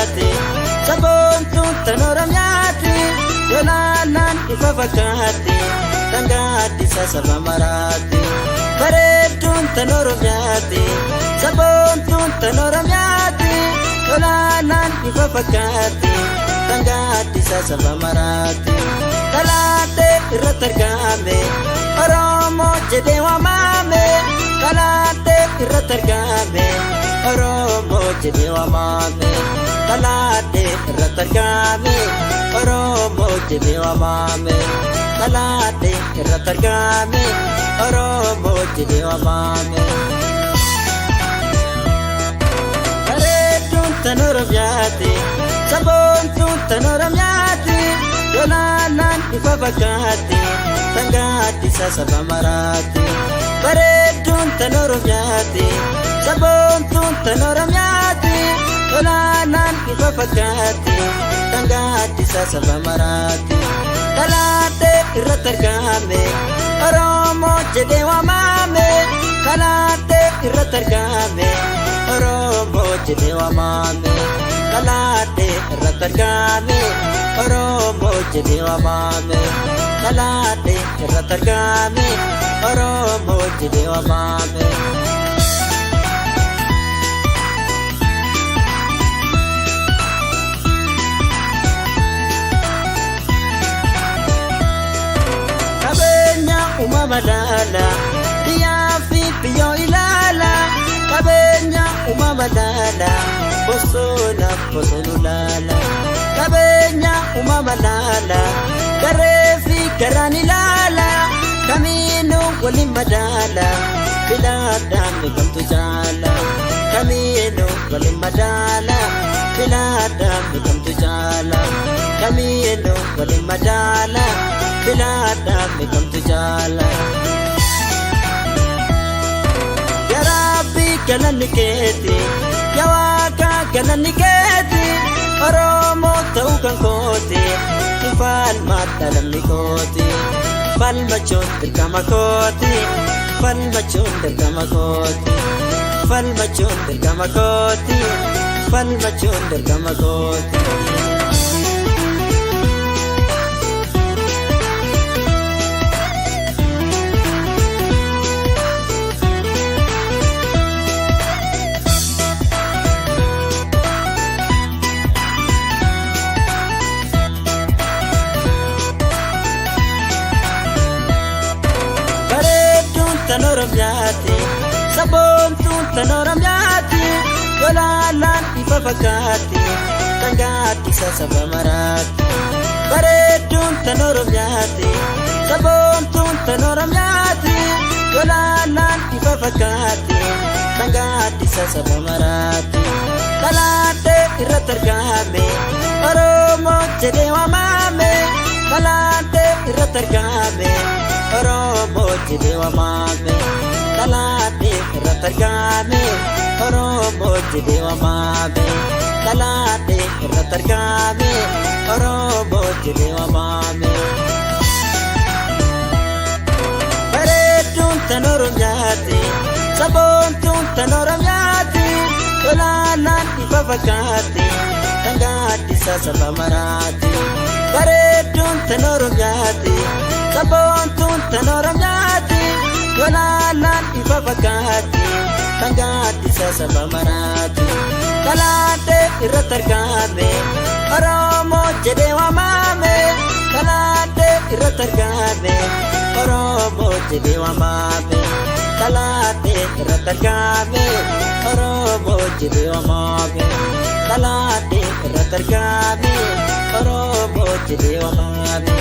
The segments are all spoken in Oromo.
oromiyati sabontu tan oromiyati yolanan ifa fakkaatti tangaatti sasaba maraatti bareedduun tan oromiyati sabontu tan oromiyati yolanan ifa fakkaatti tangaatti sasaba maraatti kalaate irratti argame oromo jedhee waamame kalaate irratti argame oromo jedhee waamame kalaate irratti argame oromo jedhee waamame kalaate irratti argame oromo jedhee waamame bareedduun tan oromiyati sabontu tan oromiyati yolanan ifa fakkaatti tangaatti sasaba maraatti bareedduun tan oromiyati sabontu tan oromiyati yolanan ifa fakkaatti tangaatti sasaba maraatti kalaate irratti argame oromo jedhee waamame kalaate irratti argame oromo jedhee waamame kalaate irratti argame oromo jedhee waamame kalaate irratti argame oromo jedhee waamame kabenya umama lala diyafi biyo ilala kabenya umama lala bosona lala kabenya umama lala garefi garani lala kamino wali madala biladan bekamtu jala kamino wali madala biladan bekamtu jala kamino wali madala biladan bekamtu jala ya rabbi galanni keeti ya waaqa galanni keeti oromo ta'uu kan kooti falmata lamni kooti falmachuun dirqama kooti falmachuun dirqama kooti falmachuun dirqama kooti falmachuun dirqama kooti tan oromiyati sabontu tan oromiyati yolanan ifa fakkaatti tangaatti sasaba maraatti bareedduun tan oromiyati sabontu tan oromiyati yolanan ifa fakkaatti tangaatti sasaba maraatti kalaate irratti argame oromo jedhee waamame kalaate irratti argame oromo jedhee waamame kalaate irratti argame oromo jedhee waamame kalaate irratti argame oromo jedhee waamame bareedduun tan oromiyati sabontuun tan oromiyati yolanan ifa fakkaatti tangaatti sasaba maraatti bareedduun tan oromiyati sabontuun tan oromiyati yolanan ifa fakkaatti tangaatti sasaba maraatti kalaate irratti argame oromo jedhee waamame kalaate irratti argame oromo jedhee waamame kalaate irratti argame oromo jedhee waamame kalaate irratti argame oromo jedhee waamame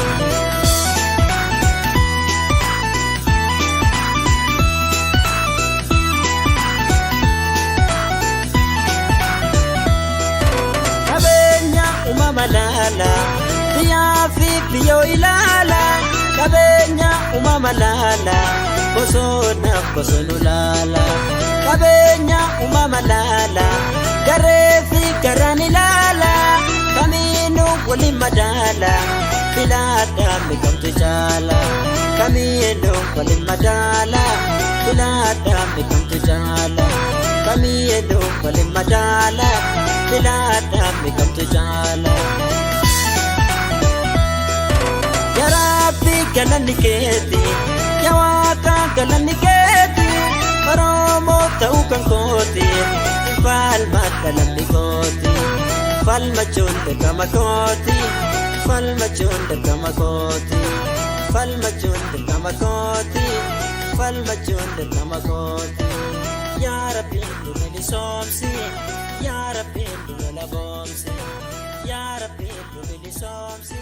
umama lala diyafi biyo ilala kabenya umama lala bosonu lala kabenya umama lala garefi garani lala kaminu wali madala bilada mikamtu jala kaminu wali madala bilada mikamtu jala kaminu wali madala bilada kamtu jaala. Ya Rabbi galanni keeti ya Waaqa galanni keeti Oromoo ta'uu kan kooti falma galanni kooti falma joon dirqama kooti falma joon dirqama kooti falma joon dirqama kooti falma joon dirqama kooti. Ya Rabbi nu bilisoomsi ya Rabbi nu laboomsi ya Rabbi nu bilisoomsi.